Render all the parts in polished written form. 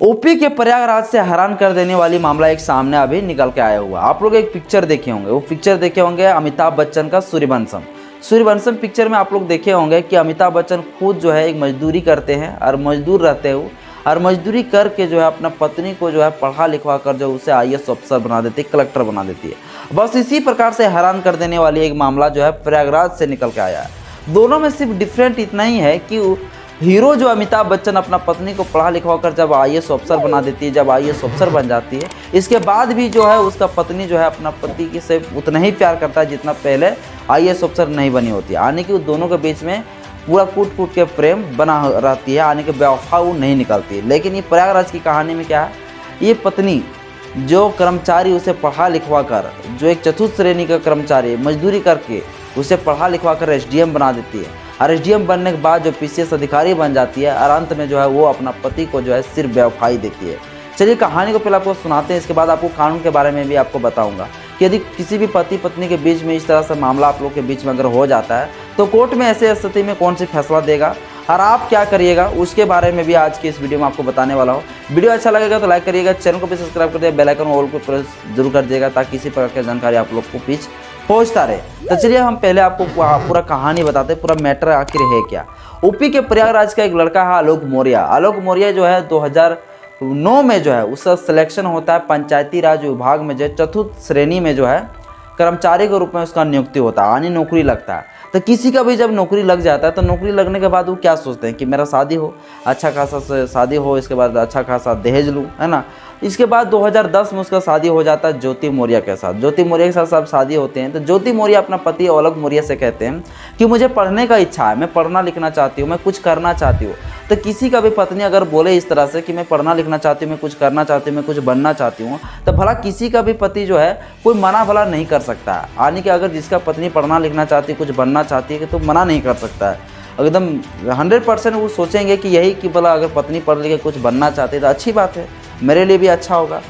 OP के प्रयागराज से हैरान कर देने वाली मामला एक सामने अभी निकल के आया हुआ। आप लोग एक पिक्चर देखे होंगे, वो पिक्चर देखे होंगे अमिताभ बच्चन का सूर्यवंशम। सूर्यवंशम पिक्चर में आप लोग देखे होंगे कि अमिताभ बच्चन खुद जो है एक मजदूरी करते हैं और मजदूर रहते हो और मजदूरी करके जो है अपना पत्नी को जो है पढ़ा लिखवा कर जो उसे IAS अफसर बना देती है, कलेक्टर बना देती है। बस इसी प्रकार से हैरान कर देने वाली एक मामला जो है प्रयागराज से निकल के आया है। दोनों में सिर्फ डिफरेंट इतना ही है कि हीरो जो अमिताभ बच्चन अपना पत्नी को पढ़ा लिखवा कर जब IAS अफसर बना देती है, जब IAS अफसर बन जाती है, इसके बाद भी जो है उसका पत्नी जो है अपना पति के से उतना ही प्यार करता है जितना पहले IAS अफसर नहीं बनी होती है। यानी कि दोनों के बीच में पूरा कूट कूट के प्रेम बना रहती है, यानी कि बेवफा वो नहीं निकलती है। लेकिन ये प्रयागराज की कहानी में क्या है, ये पत्नी जो कर्मचारी उसे पढ़ा लिखवा कर, जो एक चतुर्थ श्रेणी का कर्मचारी मजदूरी करके उसे पढ़ा लिखवा कर SDM बना देती है और SDM बनने के बाद जो PCS अधिकारी बन जाती है और अंत में जो है वो अपना पति को जो है सिर्फ बेवफाई देती है। चलिए कहानी को पहले आपको सुनाते हैं, इसके बाद आपको कानून के बारे में भी आपको बताऊंगा कि यदि किसी भी पति पत्नी के बीच में इस तरह से मामला आप लोग के बीच में अगर हो जाता है तो कोर्ट में ऐसे स्थिति में कौन सी फैसला देगा और आप क्या करिएगा, उसके बारे में भी आज की इस वीडियो में आपको बताने वाला हूँ। वीडियो अच्छा लगेगा तो लाइक करिएगा, चैनल को भी सब्सक्राइब कर दिया, बेल आइकन ऑल को प्रेस जरूर कर दिएगा ताकि इसी प्रकार की जानकारी आप लोग को बीच पहुंचता रहे। तो चलिए हम पहले आपको पूरा कहानी बताते हैं, पूरा मैटर आखिर है क्या। यूपी के प्रयागराज का एक लड़का है आलोक मौर्य। आलोक मौर्य जो है 2009 में जो है उसका सिलेक्शन होता है पंचायती राज विभाग में, जो चतुर्थ श्रेणी में जो है कर्मचारी के रूप में उसका नियुक्ति होता है, यानी नौकरी लगता है। तो किसी का भी जब नौकरी लग जाता है तो नौकरी लगने के बाद वो क्या सोचते हैं कि मेरा शादी हो, अच्छा खासा शादी हो, इसके बाद अच्छा खासा दहेज लूँ, है ना। इसके बाद 2010 में उसका शादी हो जाता है ज्योति मौर्य के साथ। ज्योति मौर्य के साथ सब शादी होते हैं। तो ज्योति मौर्य अपना पति आलोक मौर्य से कहते हैं कि मुझे पढ़ने का इच्छा है, मैं पढ़ना लिखना चाहती हूँ, मैं कुछ करना चाहती हूँ। तो किसी का भी पत्नी अगर बोले इस तरह से कि मैं पढ़ना लिखना चाहती हूँ, मैं कुछ करना चाहती हूँ, मैं कुछ बनना चाहती हूँ, तो भला किसी का भी पति जो है कोई मना भला नहीं कर सकता है। यानी कि अगर जिसका पत्नी पढ़ना लिखना चाहती है, कुछ बनना चाहती है तो मना नहीं कर सकता है। एकदम 100% वो सोचेंगे कि यही कि भला अगर पत्नी पढ़ लिख के कुछ बनना चाहती है तो अच्छी बात है, मेरे लिए भी अच्छा होगा।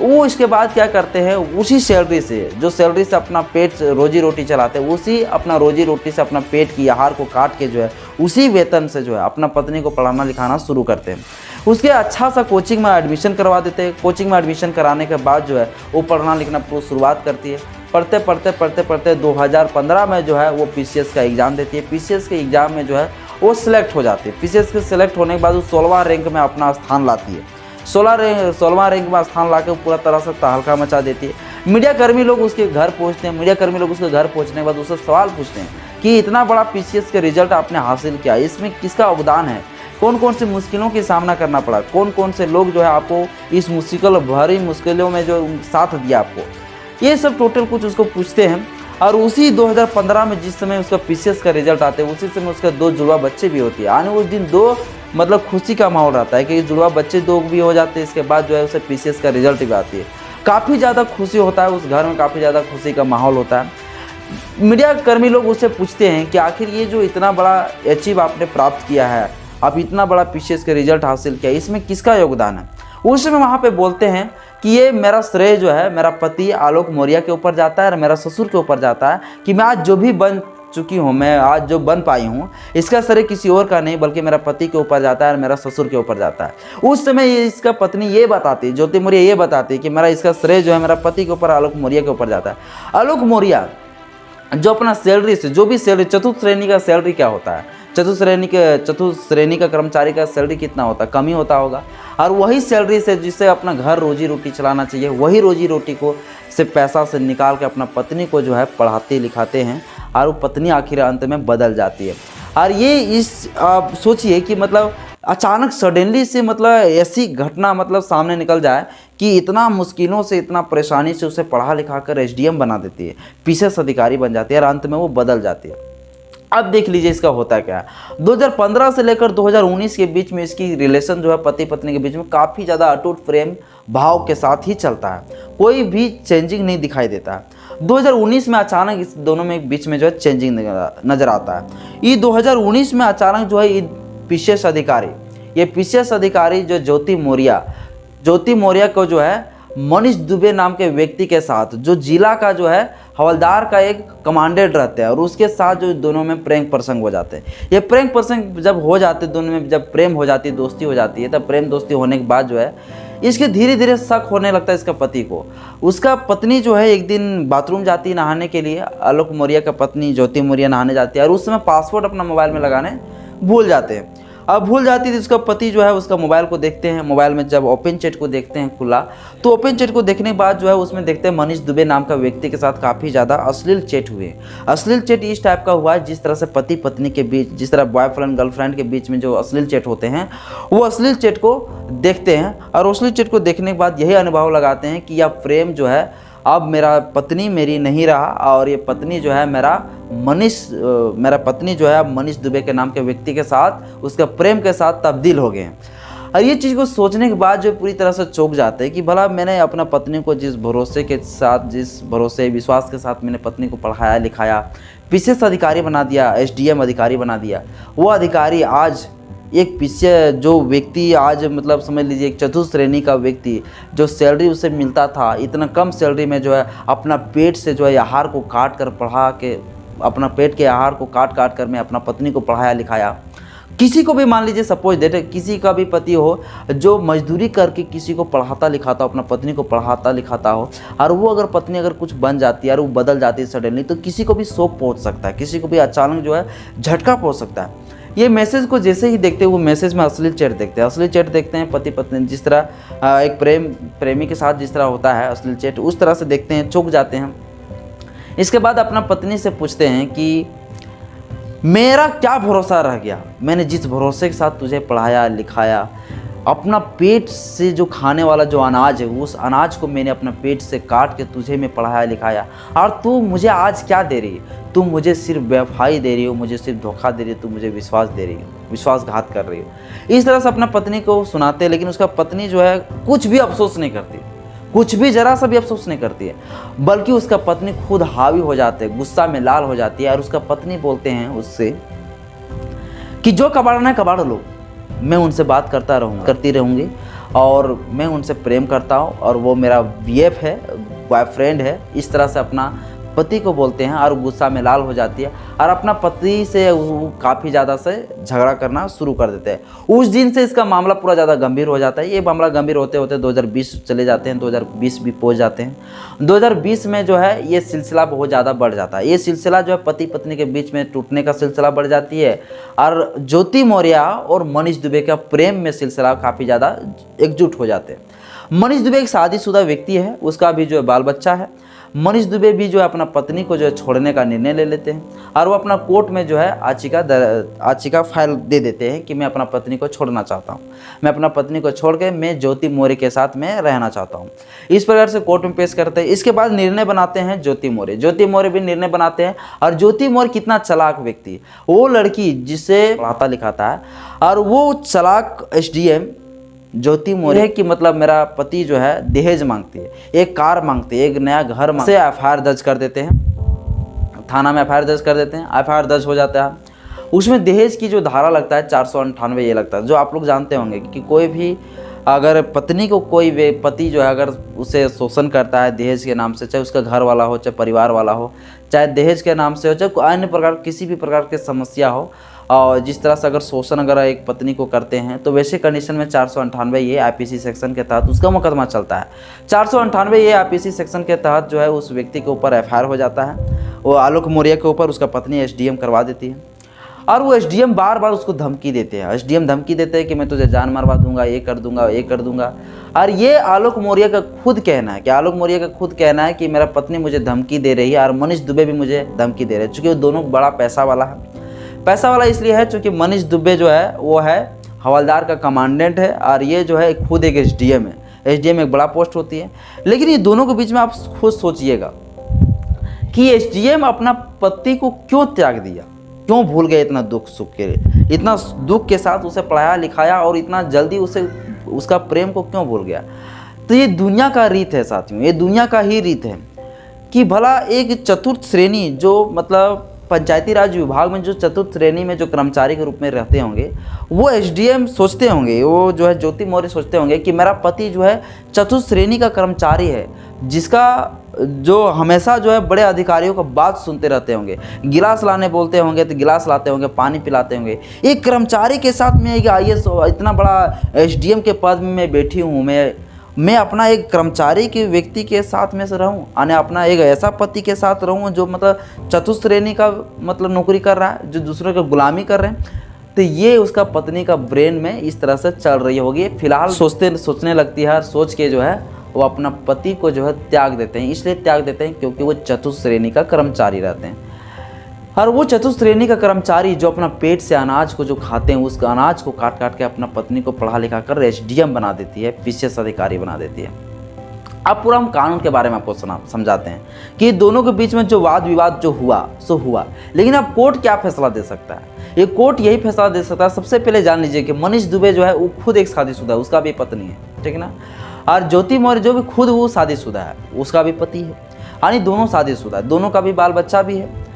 वो इसके बाद क्या करते हैं, उसी सैलरी से, जो सैलरी से अपना पेट रोजी रोटी चलाते हैं, उसी अपना रोजी रोटी से अपना पेट की आहार को काट के जो है उसी वेतन से जो है अपना पत्नी को पढ़ाना लिखाना शुरू करते हैं। उसके अच्छा सा कोचिंग में एडमिशन करवा देते हैं। कोचिंग में एडमिशन कराने के बाद जो है वो पढ़ना लिखना पूरी शुरुआत करती है। पढ़ते 2015 में जो है वो PCS का एग्ज़ाम देती है। PCS के एग्ज़ाम में जो है वो सिलेक्ट हो जाती है। PCS के सिलेक्ट होने के बाद वो 16वां रैंक में अपना स्थान लाती है। 16वां रैंक में स्थान ला के पूरा तरह से तहलका मचा देती है। मीडिया कर्मी लोग उसके घर पहुंचते हैं। मीडिया कर्मी लोग उसके घर पहुंचने के बाद उससे सवाल पूछते हैं कि इतना बड़ा PCS के रिजल्ट आपने हासिल किया, इसमें किसका अवदान है, कौन कौन सी मुश्किलों की सामना करना पड़ा, कौन कौन से लोग जो है आपको इस भरी मुश्किलों में जो साथ दिया आपको, ये सब टोटल कुछ उसको पूछते हैं। और उसी 2015 में जिस समय उसका PCS का रिजल्ट आते हैं उसी समय उसका 2 जुड़वा बच्चे भी होती है। यानी उस दिन 2 मतलब खुशी का माहौल रहता है कि जुड़वा बच्चे 2 भी हो जाते हैं। इसके बाद जो है उसे PCS का रिजल्ट भी आती है। काफ़ी ज़्यादा खुशी होता है, उस घर में काफ़ी ज़्यादा खुशी का माहौल होता है। मीडिया कर्मी लोग उससे पूछते हैं कि आखिर ये जो इतना बड़ा अचीव आपने प्राप्त किया है, आप इतना बड़ा PCS का रिजल्ट हासिल किया, इसमें किसका योगदान है। उस समय वहाँ पे बोलते हैं कि ये मेरा श्रेय जो है मेरा पति आलोक मौर्य के ऊपर जाता है और मेरा ससुर के ऊपर जाता है कि मैं आज जो भी बन चुकी हूँ, मैं आज जो बन पाई हूँ, इसका श्रेय किसी और का नहीं बल्कि मेरा पति के ऊपर जाता है और मेरा ससुर के ऊपर जाता है। उस समय इसका पत्नी ये बताती, ज्योति मौर्य ये बताती कि मेरा इसका श्रेय जो है मेरा पति के ऊपर आलोक मौर्य के ऊपर जाता है। आलोक मौर्य जो अपना सैलरी से, जो भी सैलरी, चतुर्थ श्रेणी का सैलरी क्या होता है, चतुर्थ श्रेणी का कर्मचारी का सैलरी कितना होता है, कम ही होता होगा। और वही सैलरी से जिससे अपना घर रोजी रोटी चलाना चाहिए, वही रोजी रोटी को से पैसा से निकाल के अपना पत्नी को जो है पढ़ाते लिखाते हैं और वो पत्नी आखिर अंत में बदल जाती है। और ये इस सोचिए कि मतलब अचानक सडनली से मतलब ऐसी घटना मतलब सामने निकल जाए कि इतना मुश्किलों से, इतना परेशानी से उसे पढ़ा लिखा कर SDM बना देती है, PCS अधिकारी बन जाती है और अंत में वो बदल जाती है। अब देख लीजिए इसका होता क्या है। 2015 से लेकर 2019 के बीच में इसकी रिलेशन जो है पति पत्नी के बीच में काफ़ी ज़्यादा अटूट प्रेम भाव के साथ ही चलता है, कोई भी चेंजिंग नहीं दिखाई देता है। 2019 में अचानक इस दोनों में बीच में जो है चेंजिंग नज़र आता है। ये 2019 में अचानक जो है ये PCS अधिकारी जो ज्योति मौर्य को जो है मनीष दुबे नाम के व्यक्ति के साथ, जो जिला का जो है हवलदार का एक कमांडेंट रहता है और उसके साथ जो दोनों में प्रेम प्रसंग हो जाते हैं। ये प्रेम प्रसंग जब हो जाते दोनों में, जब प्रेम हो जाती है, दोस्ती हो जाती है, तब प्रेम दोस्ती होने के बाद जो है इसके धीरे धीरे शक होने लगता है इसका पति को। उसका पत्नी जो है एक दिन बाथरूम जाती है नहाने के लिए, आलोक मौर्य का पत्नी ज्योति मौर्य नहाने जाती है और उस समय पासवर्ड अपना मोबाइल में लगाने भूल जाते हैं। अब भूल जाती थी, उसका पति जो है उसका मोबाइल को देखते हैं, मोबाइल में जब ओपन चैट को देखते हैं खुला, तो ओपन चैट को देखने के बाद जो है उसमें देखते हैं मनीष दुबे नाम का व्यक्ति के साथ काफ़ी ज़्यादा अश्लील चैट हुए। अश्लील चैट इस टाइप का हुआ है जिस तरह से पति पत्नी के बीच, जिस तरह बॉयफ्रेंड गर्लफ्रेंड के बीच में जो अश्लील चैट होते हैं, वो अश्लील चैट को देखते हैं और अश्लील चैट को देखने के बाद यही अनुभव लगाते हैं कि यह प्रेम जो है अब मेरा पत्नी मेरी नहीं रहा और ये पत्नी जो है मेरा पत्नी जो है मनीष दुबे के नाम के व्यक्ति के साथ, उसका प्रेम के साथ तब्दील हो गए हैं। और ये चीज़ को सोचने के बाद जो पूरी तरह से चौंक जाते हैं कि भला मैंने अपना पत्नी को जिस भरोसे के साथ, जिस भरोसे विश्वास के साथ मैंने पत्नी को पढ़ाया लिखाया, पीसीएस अधिकारी बना दिया, एसडीएम अधिकारी बना दिया, वो अधिकारी आज एक पीछे जो व्यक्ति आज मतलब समझ लीजिए एक चतुर्थ श्रेणी का व्यक्ति, जो सैलरी उसे मिलता था इतना कम सैलरी में जो है अपना पेट से जो है आहार को काट कर पढ़ा के, अपना पेट के आहार को काट काट कर मैं अपना पत्नी को पढ़ाया लिखाया। किसी को भी मान लीजिए सपोज देते किसी का भी पति हो जो मजदूरी करके किसी को पढ़ाता लिखाता हो, अपना पत्नी को पढ़ाता लिखाता हो, और वो अगर पत्नी अगर कुछ बन जाती है और वो बदल जाती है सडनली, तो किसी को भी शौक पहुंच सकता है, किसी को भी अचानक जो है झटका पहुंच सकता है। ये मैसेज को जैसे ही देखते हैं वो मैसेज में अश्लील चैट देखते हैं, अश्लील चैट देखते हैं पति पत्नी, जिस तरह एक प्रेमी के साथ जिस तरह होता है अश्लील चैट, उस तरह से देखते हैं, चौंक जाते हैं। इसके बाद अपना पत्नी से पूछते हैं कि मेरा क्या भरोसा रह गया, मैंने जिस भरोसे के साथ तुझे पढ़ाया लिखाया, अपना पेट से जो खाने वाला जो अनाज है उस अनाज को मैंने अपना पेट से काट के तुझे मैं पढ़ाया लिखाया, और तू मुझे आज क्या दे रही है? तू मुझे सिर्फ बेवफाई दे रही हो, मुझे सिर्फ धोखा दे रही हो, तू मुझे विश्वास दे रही हो, विश्वासघात कर रही हो। इस तरह से अपना पत्नी को सुनाते हैं, लेकिन उसका पत्नी जो है कुछ भी अफसोस नहीं करती, कुछ भी जरा सा भी अफसोस नहीं करती है, बल्कि उसका पत्नी खुद हावी हो जाते हैं, गुस्सा में लाल हो जाती है। और उसका पत्नी बोलते हैं उससे कि जो कबाड़ना है कबाड़ लो, मैं उनसे बात करती रहूँगी और मैं उनसे प्रेम करता हूँ और वो मेरा बीएफ है, बॉयफ्रेंड है। इस तरह से अपना पति को बोलते हैं और गुस्सा में लाल हो जाती है और अपना पति से वो काफ़ी ज़्यादा से झगड़ा करना शुरू कर देते हैं। उस दिन से इसका मामला पूरा ज़्यादा गंभीर हो जाता है। ये मामला गंभीर होते होते 2020 चले जाते हैं, 2020 भी पहुंच जाते हैं। 2020 में जो है ये सिलसिला बहुत ज़्यादा बढ़ जाता है। ये सिलसिला जो है पति पत्नी के बीच में टूटने का सिलसिला बढ़ जाती है और ज्योति मौर्य और मनीष दुबे का प्रेम में सिलसिला काफ़ी ज़्यादा एकजुट हो जाते हैं। मनीष दुबे एक शादीशुदा व्यक्ति है, उसका भी जो है बाल बच्चा है। मनीष दुबे भी जो है अपना पत्नी को जो है छोड़ने का निर्णय ले लेते हैं और वो अपना कोर्ट में जो है याचिका फाइल दे देते हैं कि मैं अपना पत्नी को छोड़ना चाहता हूँ, मैं अपना पत्नी को छोड़ के मैं ज्योति मौर्य के साथ में रहना चाहता हूँ। इस प्रकार से कोर्ट में पेश करते हैं। इसके बाद निर्णय बनाते हैं ज्योति मौर्य भी निर्णय बनाते हैं। और ज्योति मौर्य कितना चालाक व्यक्ति, वो लड़की जिसे पढ़ाता लिखाता है और वो चालाक एसडीएम ज्योति मौर्य कि मतलब मेरा पति जो है दहेज मांगती है, एक कार मांगती है, एक नया घर मांगती है। एफआईआर दर्ज कर देते हैं, थाना में एफआईआर दर्ज कर देते हैं। एफआईआर दर्ज हो जाता है, उसमें दहेज की जो धारा लगता है 498 ये लगता है, जो आप लोग जानते होंगे कि कोई भी अगर पत्नी को कोई पति जो है अगर उसे शोषण करता है दहेज के नाम से, चाहे उसका घर वाला हो, चाहे परिवार वाला हो, चाहे दहेज के नाम से हो, चाहे अन्य प्रकार किसी भी प्रकार की समस्या हो, और जिस तरह से अगर शोषण अगर एक पत्नी को करते हैं तो वैसे कंडीशन में 498 ये आईपीसी सेक्शन के तहत उसका मुकदमा चलता है। 498 ये आईपीसी सेक्शन के तहत जो है उस व्यक्ति के ऊपर एफआईआर हो जाता है। वो आलोक मौर्य के ऊपर उसका पत्नी एसडीएम करवा देती है और वो एसडीएम बार बार उसको धमकी देते हैं। एसडीएम धमकी देते हैं कि मैं तुझे जान मरवा दूंगा, ये कर दूंगा, ये कर दूंगा। और ये आलोक मौर्य का खुद कहना है कि मेरा पत्नी मुझे धमकी दे रही है और मनीष दुबे भी मुझे धमकी दे रहे हैं, चूँकि वो दोनों बड़ा पैसा वाला है। पैसा वाला इसलिए है चूँकि मनीष दुबे जो है वो है हवलदार का कमांडेंट है और ये जो है खुद एक एसडीएम है। एसडीएम एक बड़ा पोस्ट होती है। लेकिन ये दोनों के बीच में आप खुद सोचिएगा कि एसडीएम अपना पति को क्यों त्याग दिया, क्यों भूल गए इतना दुख सुख के लिए, इतना दुख के साथ उसे पढ़ाया लिखाया और इतना जल्दी उसका प्रेम को क्यों भूल गया। तो ये दुनिया का रीत है साथियों, ये दुनिया का ही रीत है कि भला एक चतुर्थ श्रेणी जो मतलब पंचायती राज विभाग में जो चतुर्थ श्रेणी में जो कर्मचारी के रूप में रहते होंगे वो एसडीएम सोचते होंगे, वो जो है ज्योति मौर्य सोचते होंगे कि मेरा पति जो है चतुर्थ श्रेणी का कर्मचारी है, जो हमेशा जो है बड़े अधिकारियों का बात सुनते रहते होंगे, गिलास लाने बोलते होंगे तो गिलास लाते होंगे, पानी पिलाते होंगे। एक कर्मचारी के साथ में एक IAS इतना बड़ा SDM के पद में मैं बैठी हूँ, मैं अपना एक कर्मचारी के व्यक्ति के साथ में से रहूँ, यानी अपना एक ऐसा पति के साथ रहूँ जो मतलब चतुर्थ श्रेणी का मतलब नौकरी कर रहा है, जो दूसरों की गुलामी कर रहे हैं। तो ये उसका पत्नी का ब्रेन में इस तरह से चल रही होगी। फिलहाल सोचने लगती है, सोच के जो है वो अपना पति को जो है त्याग देते हैं। इसलिए त्याग देते हैं क्योंकि वो चतुर्थ श्रेणी का कर्मचारी रहते हैं। और वो चतुर्थ श्रेणी का कर्मचारी जो अपना पेट से अनाज को जो खाते हैं, उस अनाज को काट काट के अपना पत्नी को पढ़ा लिखा कर SDM बना देती है, विशेष अधिकारी बना देती है। अब पूरा हम कानून के बारे में आपको समझाते हैं कि दोनों के बीच में जो वाद विवाद जो हुआ सो हुआ, लेकिन अब कोर्ट क्या फैसला दे सकता है? ये कोर्ट यही फैसला दे सकता है। सबसे पहले जान लीजिए कि मनीष दुबे जो है वो खुद एक शादीशुदा है, उसका भी पत्नी है, ठीक है ना। और ज्योति मौर्य जो भी खुद वो शादीशुदा है, उसका भी पति है, यानी दोनों शादीशुदा है, दोनों का भी बाल बच्चा भी है।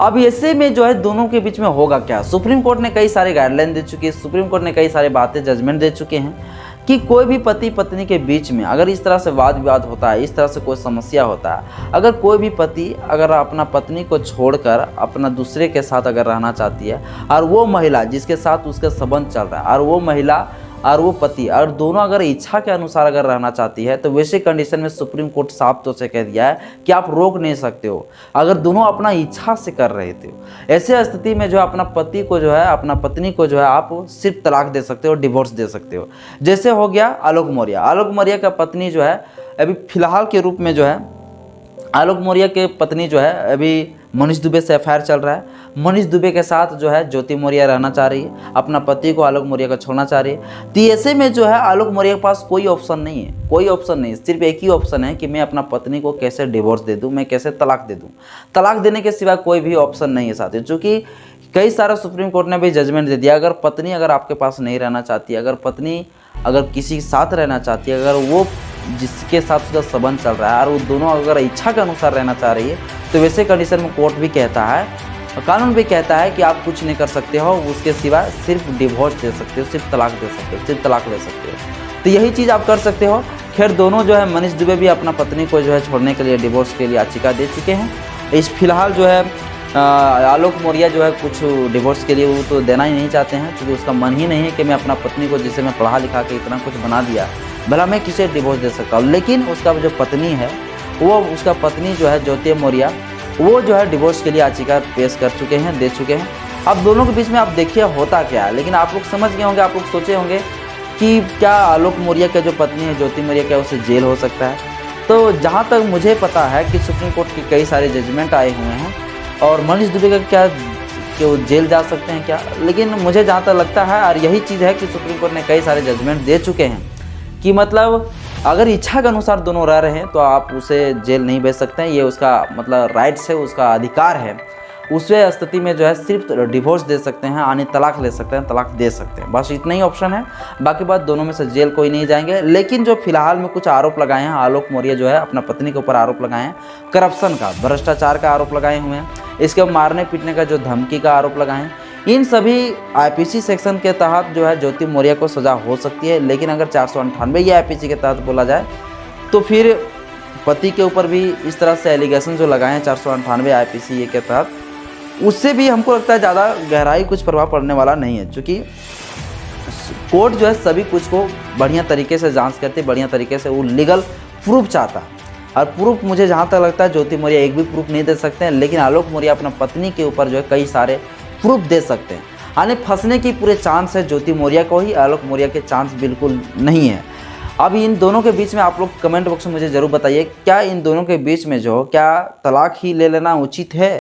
अब ऐसे में जो है दोनों के बीच में होगा क्या? सुप्रीम कोर्ट ने कई सारे गाइडलाइन दे चुकी है, सुप्रीम कोर्ट ने कई सारे बातें जजमेंट दे चुके हैं कि कोई भी पति पत्नी के बीच में अगर इस तरह से वाद विवाद होता है, इस तरह से कोई समस्या होता है, अगर कोई भी पति अगर अपना पत्नी को छोड़कर अपना दूसरे के साथ अगर रहना चाहती है, और वो महिला जिसके साथ उसका संबंध चल रहा है, और वो महिला और वो पति और दोनों अगर इच्छा के अनुसार अगर रहना चाहती है, तो वैसे कंडीशन में सुप्रीम कोर्ट साफ तौर से कह दिया है कि आप रोक नहीं सकते हो अगर दोनों अपना इच्छा से कर रहे थे। ऐसे स्थिति में जो अपना पति को जो है, अपना पत्नी को जो है आप सिर्फ तलाक दे सकते हो, डिवोर्स दे सकते हो। जैसे हो गया आलोक मौर्य। आलोक मौर्य का पत्नी जो है अभी फिलहाल के रूप में जो है, आलोक मौर्य के पत्नी जो है अभी मनीष दुबे से FIR चल रहा है। मनीष दुबे के साथ जो है ज्योति मौर्य रहना चाह रही है, अपना पति को आलोक मौर्य को छोड़ना चाह रही है। तो ऐसे में जो है आलोक मौर्य के पास कोई ऑप्शन नहीं है, कोई ऑप्शन नहीं, सिर्फ एक ही ऑप्शन है कि मैं अपना पत्नी को कैसे डिवोर्स दे दूं, मैं कैसे तलाक दे दूं। तलाक देने के सिवा कोई भी ऑप्शन नहीं है साथियों, चूँकि कई सारा सुप्रीम कोर्ट ने भी जजमेंट दे दिया। अगर पत्नी अगर आपके पास नहीं रहना चाहती, अगर पत्नी अगर किसी के साथ रहना चाहती है, अगर वो जिसके साथ उसका संबंध चल रहा है और वो दोनों अगर इच्छा के अनुसार रहना चाह रही है, तो वैसे कंडीशन में कोर्ट भी कहता है, कानून भी कहता है कि आप कुछ नहीं कर सकते हो, उसके सिवा सिर्फ डिवोर्स दे सकते हो, सिर्फ तलाक दे सकते हो, सिर्फ तलाक ले सकते हो। तो यही चीज़ आप कर सकते हो। खैर दोनों जो है, मनीष दुबे भी अपना पत्नी को जो है छोड़ने के लिए, डिवोर्स के लिए याचिका दे चुके हैं। इस फिलहाल जो है आलोक मौर्य जो है कुछ डिवोर्स के लिए वो तो देना ही नहीं चाहते हैं, क्योंकि उसका मन ही नहीं है कि मैं अपना पत्नी को, जिसे मैं पढ़ा लिखा के इतना कुछ बना दिया, भला मैं किसे डिवोर्स दे सकता हूँ। लेकिन उसका जो पत्नी है, वो उसका पत्नी जो है ज्योति मौर्य, वो जो है डिवोर्स के लिए याचिका पेश कर चुके हैं, दे चुके हैं। अब दोनों के बीच में आप देखिए होता क्या है। लेकिन आप लोग समझ गए होंगे, आप लोग सोचे होंगे कि क्या आलोक मौर्य का जो पत्नी है ज्योति मौर्य, क्या उसे जेल हो सकता है? तो जहाँ तक मुझे पता है कि सुप्रीम कोर्ट के कई सारे जजमेंट आए हुए हैं, और मनीष दुबे का क्या कि वो जेल जा सकते हैं क्या? लेकिन मुझे जहाँ तक लगता है, और यही चीज़ है कि सुप्रीम कोर्ट ने कई सारे जजमेंट दे चुके हैं कि मतलब अगर इच्छा के अनुसार दोनों रह रहे हैं तो आप उसे जेल नहीं भेज सकते हैं। ये उसका मतलब राइट्स है, उसका अधिकार है। उसे स्थिति में जो है सिर्फ डिवोर्स दे सकते हैं, यानी तलाक ले सकते हैं, तलाक दे सकते हैं, बस इतना ही ऑप्शन है। बाकी बात दोनों में से जेल कोई नहीं जाएंगे। लेकिन जो फिलहाल में कुछ आरोप लगाए हैं, आलोक मौर्य जो है अपना पत्नी के ऊपर आरोप लगाए हैं, करप्शन का, भ्रष्टाचार का आरोप लगाए हुए हैं, इसके मारने पीटने का जो धमकी का आरोप लगाए हैं, इन सभी IPC सेक्शन के तहत जो है ज्योति मौर्य को सज़ा हो सकती है। लेकिन अगर 498 ये IPC के तहत बोला जाए तो फिर पति के ऊपर भी इस तरह से एलिगेशन जो लगाए हैं 498 IPC के तहत, उससे भी हमको लगता है ज़्यादा गहराई कुछ प्रभाव पड़ने वाला नहीं है। क्योंकि कोर्ट जो है सभी कुछ को बढ़िया तरीके से जांच करती है, बढ़िया तरीके से वो लीगल प्रूफ चाहता है। और प्रूफ मुझे जहाँ तक लगता है ज्योति मौर्य एक भी प्रूफ नहीं दे सकते हैं, लेकिन आलोक मौर्य अपना पत्नी के ऊपर जो है कई सारे प्रूफ दे सकते हैं। यानी फंसने की पूरे चांस है ज्योति मौर्य को ही, आलोक मौर्य के चांस बिल्कुल नहीं है। अब इन दोनों के बीच में आप लोग कमेंट बॉक्स में मुझे ज़रूर बताइए, क्या इन दोनों के बीच में जो क्या तलाक ही ले लेना उचित है?